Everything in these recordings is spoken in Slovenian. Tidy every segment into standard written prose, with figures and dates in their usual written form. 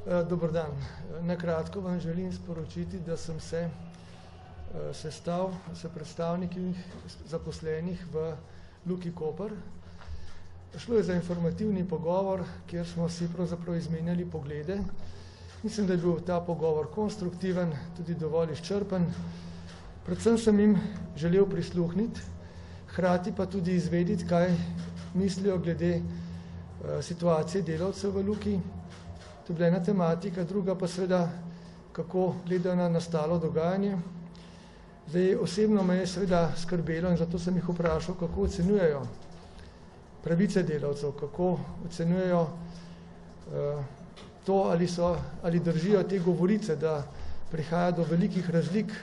Dober dan. Na kratko vam želim sporočiti, da sem se sestal s predstavniki zaposlenih v Luki Koper. Šlo je za informativni pogovor, kjer smo si pravzaprav izmenjali poglede. Mislim, da je bil ta pogovor konstruktiven, tudi dovolj izčrpen. Predvsem sem jim želel prisluhniti, hkrati pa tudi izvedeti, kaj mislijo glede situacije delavcev v Luki. To je bila ena tematika, druga pa seveda, kako gledajo na nastalo dogajanje. Zdaj, osebno me je seveda skrbelo in zato sem jih vprašal, kako ocenjujejo pravice delavcev, kako ocenjujejo to, ali držijo te govorice, da prihaja do velikih razlik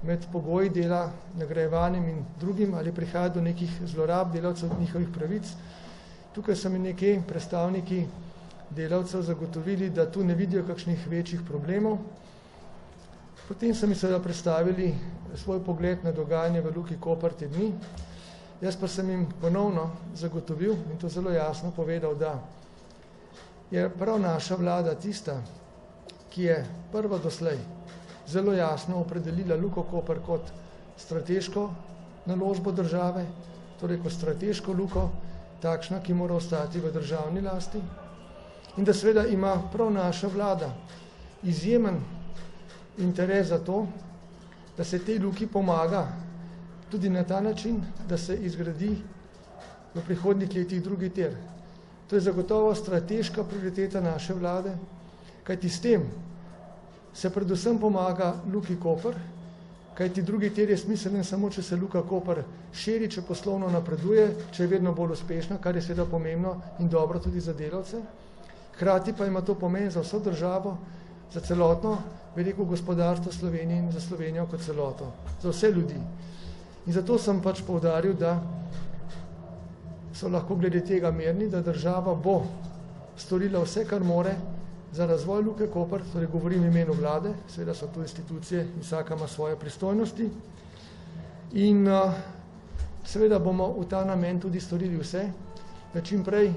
med pogoji dela, nagrajevanjem in drugim, ali prihaja do nekih zlorab delavcev njihovih pravic. Tukaj so mi nekaj predstavniki delavcev zagotovili, da tu ne vidijo kakšnih večjih problemov. Potem so mi seveda predstavili svoj pogled na dogajanje v Luki Koper te dni. Jaz pa sem jim ponovno zagotovil in to zelo jasno povedal, da je prav naša vlada tista, ki je prva doslej zelo jasno opredelila Luko Koper kot strateško naložbo države, torej kot strateško luko, takšna, ki mora ostati v državni lasti, in da seveda ima prav naša vlada izjemen interes za to, da se tej luki pomaga tudi na ta način, da se izgradi v prihodnjih letih drugi tir. To je zagotovo strateška prioriteta naše vlade, kajti s tem se predvsem pomaga Luki Koper, kajti drugi tir je smiseln samo, če se Luka Koper širi, če poslovno napreduje, če je vedno bolj uspešna, kar je seveda pomembno in dobro tudi za delavce. Hkrati pa ima to pomen za vso državo, za celotno, bi rekel, gospodarstvo Slovenije in za Slovenijo kot celoto, za vse ljudi. In zato sem pač poudaril, da so lahko glede tega mirni, da država bo storila vse, kar more za razvoj Luke Koper, torej govorim v imenu vlade, seveda so tu institucije in vsaka ima svoje pristojnosti. In seveda bomo v ta namen tudi storili vse, da čim prej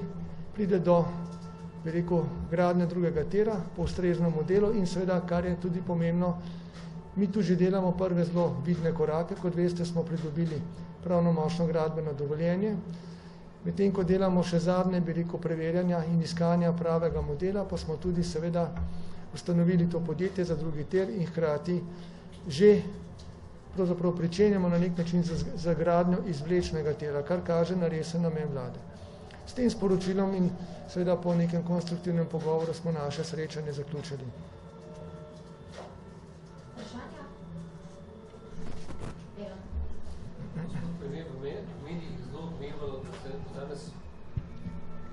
pride do, bi rekel, gradnje drugega tira po ustreznem modelu in seveda, kar je tudi pomembno, mi tu že delamo prve zelo vidne korake. Kot veste, smo pridobili pravnomočno gradbeno dovoljenje. Medtem, ko delamo še zadnje, bi rekel, preverjanja in iskanja pravega modela, pa smo tudi seveda ustanovili to podjetje za drugi tir in hkrati že pravzaprav pričenjamo na nek način za gradnjo izvlečnega tira, kar kaže na resen namen vlade. S tem sporočilom in seveda po nekem konstruktivnem pogovoru smo naše srečanje zaključili.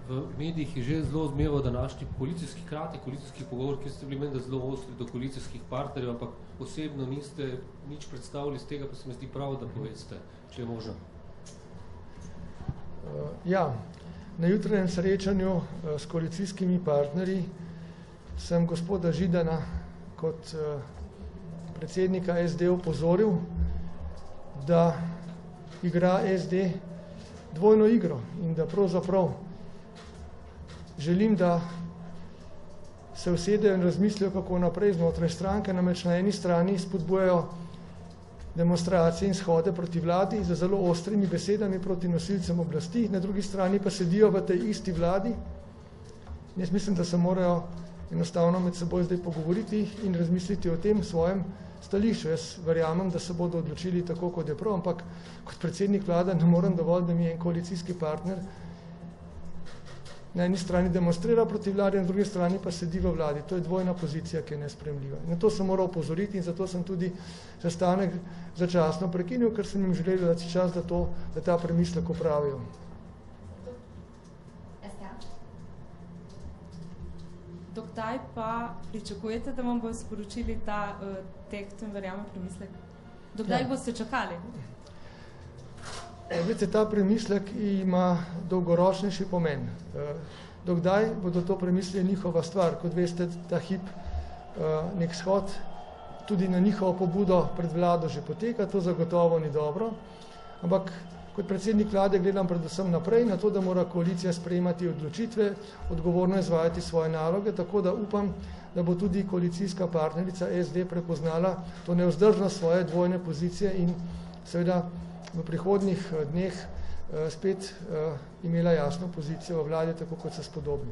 V medijih je že zelo odmeval današnji koalicijski pogovor, ki ste bili menda zelo ostri do koalicijskih partnerjev, ampak osebno niste nič predstavili z tega, pa se mi zdi prav, da poveste, če je možno. Ja, na jutranjem srečanju s koalicijskimi partnerji sem gospoda Židana kot predsednika SD opozoril, da igra SD dvojno igro in da pravzaprav želim, da se usedejo in razmislijo, kako naprej znotraj stranke, namreč na eni strani spodbujajo demonstracije in shode proti vladi z zelo ostrimi besedami proti nosilcem oblasti, na drugi strani pa sedijo v tej isti vladi. Jaz mislim, da se morajo enostavno med seboj zdaj pogovoriti in razmisliti o tem svojem stališču. Jaz verjamem, da se bodo odločili tako, kot je prav, ampak kot predsednik vlade ne morem dovolj, da mi je en koalicijski partner na eni strani demonstrira proti vladi, na drugi strani pa sedi v vladi. To je dvojna pozicija, ki je nesprejemljiva. Na to sem moral opozoriti in zato sem tudi sestanek začasno prekinil, ker sem jim želel dati čas, da ta premislek opravijo. Dokdaj pa pričakujete, da vam bodo sporočili ta tekst in verjamem premislek? Dokdaj boste čakali? Vidite, ta premislek ima dolgoročnejši pomen. Dokdaj bodo to premislili njihova stvar? Kot veste, ta hip nek shod tudi na njihovo pobudo pred vlado že poteka, to zagotovo ni dobro, ampak Kot predsednik vlade gledam predvsem naprej, na to, da mora koalicija sprejemati odločitve, odgovorno izvajati svoje naloge, tako da upam, da bo tudi koalicijska partnerica SD prepoznala to nevzdržnost svoje dvojne pozicije in seveda v prihodnjih dneh spet imela jasno pozicijo v vladi, tako kot se spodobni.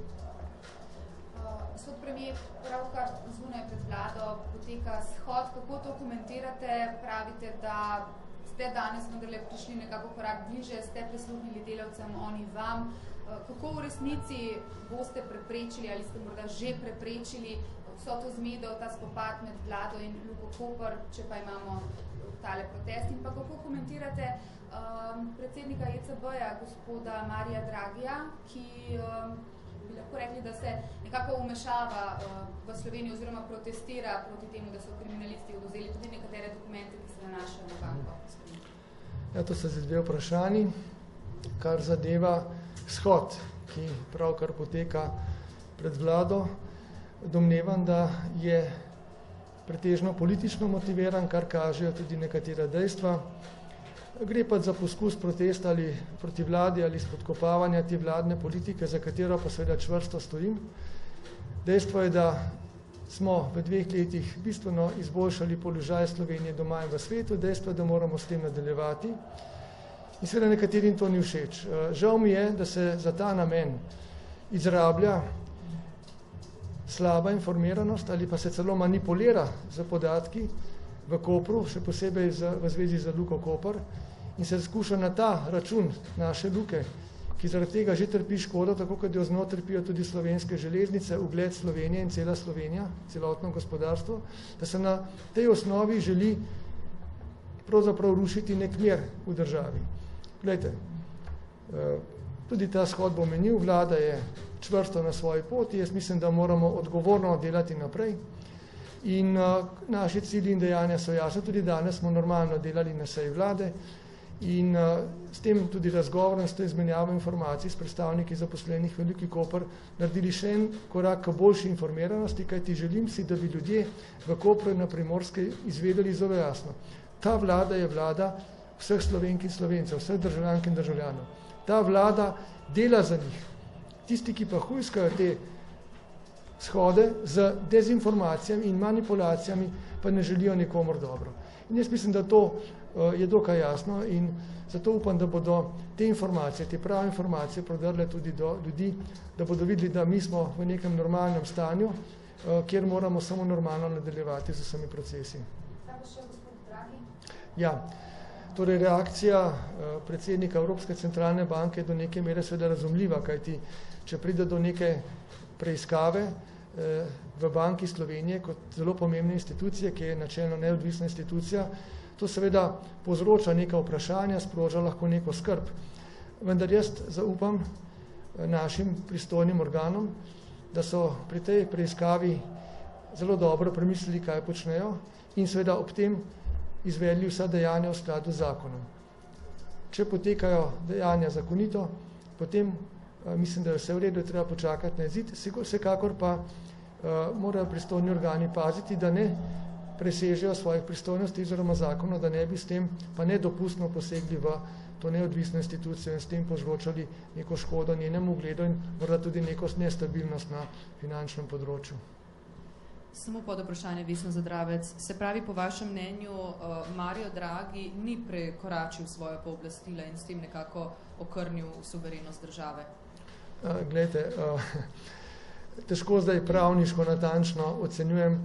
Gospod premijer, pravkar zunaj pred vlado poteka shod. Kako to komentirate? Pravite, da ste danes vendarle prišli nekako korak bliže, ste prisluhnili delavcem, oni vam. Kako v resnici boste preprečili ali ste morda že preprečili vso to zmedo, ta spopad med vlado in Luko Koper, če pa imamo tale protest? In pa kako komentirate predsednika ECB-ja, gospoda Marija Dragija, ki bi lahko rekli, da se nekako umešava v Slovenijo oziroma protestira proti temu, da so kriminalisti odvzeli tudi nekatere dokumente, ki se nanašajo na banko. Ja, to so dve vprašanji, kar zadeva shod, ki pravkar poteka pred vlado. Domnevam, da je pretežno politično motiviran, kar kažejo tudi nekatera dejstva. Gre pa za poskus protesta ali proti vladi ali spodkopavanja te vladne politike, za katero pa seveda čvrsto stojim. Dejstvo je, da smo v 2 letih bistveno izboljšali položaj Slovenije doma in v svetu. Dejstvo je, da moramo s tem nadaljevati. In seveda nekaterim to ni všeč. Žal mi je, da se za ta namen izrablja slaba informiranost ali pa se celo manipulira z podatki v Kopru, še posebej v zvezi z Luko Koper, in se skuša na ta račun naše Luke, ki zaradi tega že trpi škodo, tako kot jo znot trpijo tudi slovenske železnice, ugled Slovenije in cela Slovenija, celotno gospodarstvo, da se na tej osnovi želi pravzaprav rušiti nek mir v državi. Glejte, tudi ta shod bo menil, vlada je čvrsto na svoji poti, jaz mislim, da moramo odgovorno delati naprej in naši cilji in dejanja so jasni. Tudi danes smo normalno delali na seji vlade in s tem tudi razgovorom, s to izmenjavo informacij s predstavniki zaposlenih v Luki Koper naredili še en korak k boljši informiranosti, kajti želim si, da bi ljudje v Kopru in na Primorske izvedeli zelo jasno. Ta vlada je vlada vseh Slovenk in Slovencev, vseh državljank in državljanov. Ta vlada dela za njih. Tisti, ki pa hujskajo te shode z dezinformacijami in manipulacijami, pa ne želijo nikomor dobro. In jaz mislim, da to je dokaj jasno in zato upam, da bodo te informacije, te prave informacije prodrle tudi do ljudi, da bodo videli, da mi smo v nekem normalnem stanju, kjer moramo samo normalno nadaljevati z vsemi procesi. Ja, torej reakcija predsednika Evropske centralne banke do neke mere seveda razumljiva, kajti če pride do neke preiskave v Banki Slovenije kot zelo pomembne institucije, ki je načelno neodvisna institucija, to seveda povzroča neka vprašanja, sproža lahko neko skrb. Vendar jaz zaupam našim pristojnim organom, da so pri tej preiskavi zelo dobro premislili, kaj počnejo in seveda ob tem izvedli vsa dejanja v skladu z zakonom. Če potekajo dejanja zakonito, potem mislim, da je vse v redu, treba počakati na izid. Vsekakor pa morajo pristojni organi paziti, da ne presežejo svojih pristojnosti oziroma zakonov, da ne bi s tem pa nedopustno posegli v to neodvisno institucijo in s tem povzročali neko škodo njenemu ugledu in morda tudi neko nestabilnost na finančnem področju. Samo pod vprašanje, Vesna Zadravec. Se pravi, po vašem mnenju, Mario Draghi ni prekoračil svoje pooblastila in s tem nekako okrnil suverenost države? Glejte, težko zdaj pravniško natančno ocenjujem,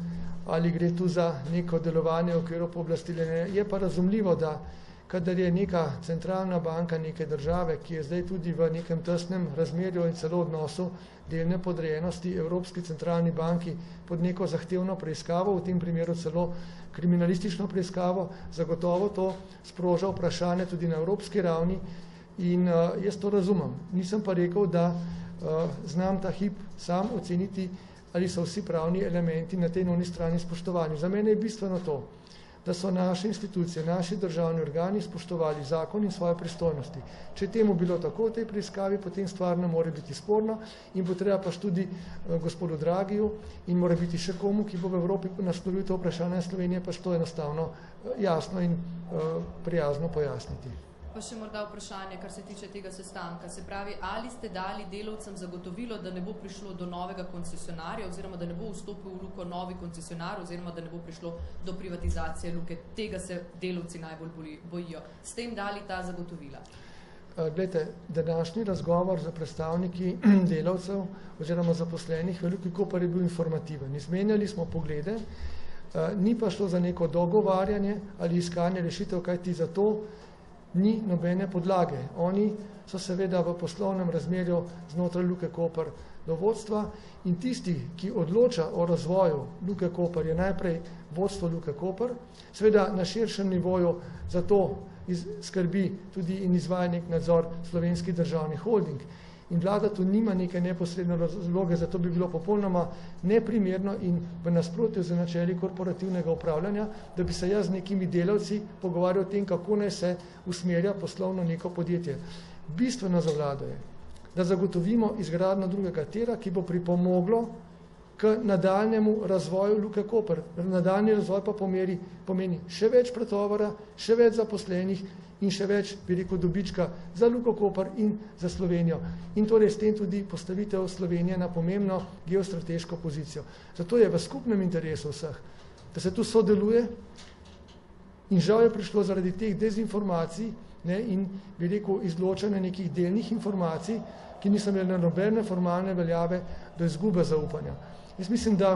ali gre tu za neko delovanje v okviru pooblastila. Je pa razumljivo, da kadar je neka centralna banka neke države, ki je zdaj tudi v nekem tesnem razmerju in celo odnosu delne podrejenosti Evropski centralni banki pod neko zahtevno preiskavo, v tem primeru celo kriminalistično preiskavo, zagotovo to sproža vprašanje tudi na evropski ravni in jaz to razumem. Nisem pa rekel, da znam ta hip sam oceniti, ali so vsi pravni elementi na tej noni strani spoštovani. Za mene je bistveno to, da so naše institucije, naši državni organi spoštovali zakon in svoje pristojnosti. Če je temu bilo tako v tej preiskavi, potem stvar ne more biti sporna in bo treba pač tudi gospodu Dragiju in mora biti še komu, ki bo v Evropi naslovil to vprašanje Slovenije, pač to enostavno jasno in prijazno pojasniti. Pa še morda vprašanje, kar se tiče tega sestanka. Se pravi, ali ste dali delavcem zagotovilo, da ne bo prišlo do novega koncesionarja oziroma da ne bo vstopil v Luko novi koncesionar oziroma da ne bo prišlo do privatizacije Luke? Tega se delavci najbolj bojijo. S tem dali ta zagotovila? Glejte, današnji razgovor za predstavniki delavcev oziroma zaposlenih v Luki Koper je bil informativen. Izmenjali smo poglede, ni pa šlo za neko dogovarjanje ali iskanje rešitev, kajti za to ni nobene podlage. Oni so seveda v poslovnem razmerju znotraj Luke Koper do vodstva in tisti, ki odloča o razvoju Luke Koper, je najprej vodstvo Luke Koper, seveda na širšem nivoju za to skrbi tudi in izvaja nek nadzor Slovenski državni holding. In vlada tu nima neke neposredne razloge, zato bi bilo popolnoma neprimerno in v nasprotju z načeli korporativnega upravljanja, da bi se jaz z nekimi delavci pogovarjal o tem, kako naj se usmerja poslovno neko podjetje. Bistveno za vlado je, da zagotovimo izgradnjo drugega tira, ki bo pripomoglo k nadaljnjemu razvoju Luke Koper. Nadaljni razvoj pa pomeni še več pretovora, še več zaposlenih in še več, bi rekel, dobička za Luko Koper in za Slovenijo. In torej s tem tudi postavitev Slovenije na pomembno geostrateško pozicijo. Zato je v skupnem interesu vseh, da se tu sodeluje in žal je prišlo zaradi teh dezinformacij in, bi rekel, izločanja nekih delnih informacij, ki niso imeli nobene formalne veljave do izgube zaupanja. Jaz mislim, da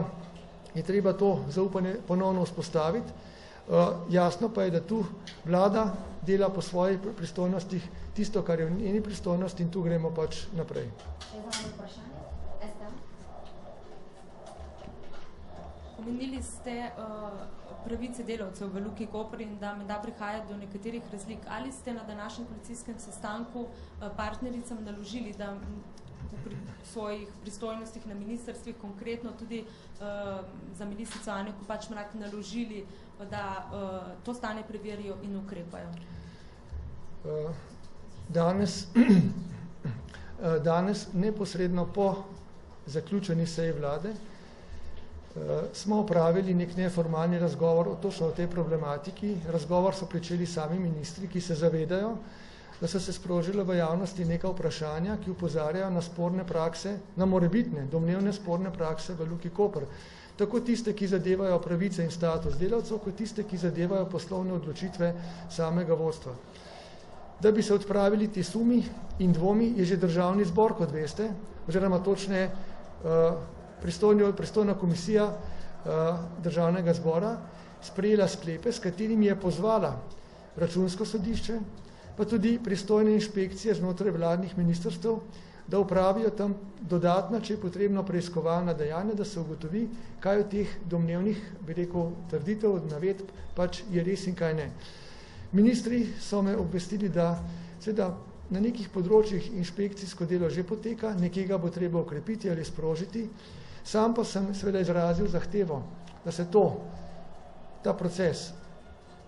je treba to zaupanje ponovno vzpostaviti. Jasno pa je, da tu vlada dela po svojih pristojnostih tisto, kar je v njeni pristojnosti in tu gremo pač naprej. Omenili ste pravice delavcev v Luki Koper in da menda prihaja do nekaterih razlik. Ali ste na današnjem koalicijskem sestanku partnericam naložili, da pri svojih pristojnostih na ministrstvih, konkretno tudi za ministrico Anjo Kopač Mrak naložili, da to stanje preverijo in ukrepajo? Danes, neposredno po zaključeni seji vlade, smo opravili nek neformalni razgovor točno o tej problematiki. Razgovor so pričeli sami ministri, ki se zavedajo, da so se sprožile v javnosti neka vprašanja, ki upozarjajo na sporne prakse, na morebitne, domnevne sporne prakse v Luki Koper. Tako tiste, ki zadevajo pravice in status delavcev, kot tiste, ki zadevajo poslovne odločitve samega vodstva. Da bi se odpravili ti sumi in dvomi, je že državni zbor, kot veste, oziroma točne pristojna komisija državnega zbora sprejela sklepe, s katerimi je pozvala Računsko sodišče, pa tudi pristojne inšpekcije znotraj vladnih ministrstev, da upravijo tam dodatna, če je potrebno, preiskovalna dejanja, da se ugotovi, kaj od teh domnevnih, bi rekel, trditev, navedb pač je res in kaj ne. Ministri so me obvestili, da seveda na nekih področjih inšpekcijsko delo že poteka, nekega bo treba ukrepiti ali sprožiti. Sam pa sem seveda izrazil zahtevo, da se ta proces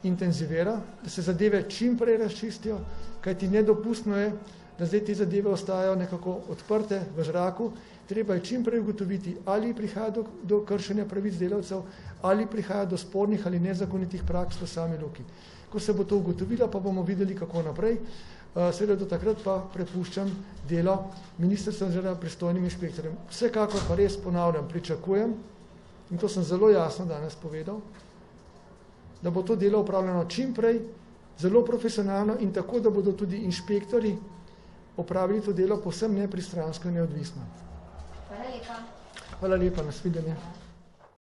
intenzivira, da se zadeve čim prej razčistijo, kajti nedopustno je, da zdaj te zadeve ostajajo nekako odprte v zraku. Treba je čim prej ugotoviti, ali prihaja do kršenja pravic delavcev, ali prihaja do spornih ali nezakonitih praks v sami Luki. Ko se bo to ugotovilo, pa bomo videli, kako naprej. Seveda do takrat pa prepuščam delo ministrstva oziroma pristojnim inšpektorjem. Vsekakor pa res ponavljam, pričakujem, in to sem zelo jasno danes povedal, da bo to delo upravljeno čim prej, zelo profesionalno in tako, da bodo tudi inšpektori opravili to delo povsem nepristransko in neodvisno. Hvala lepa. Hvala lepa, nasvidenje.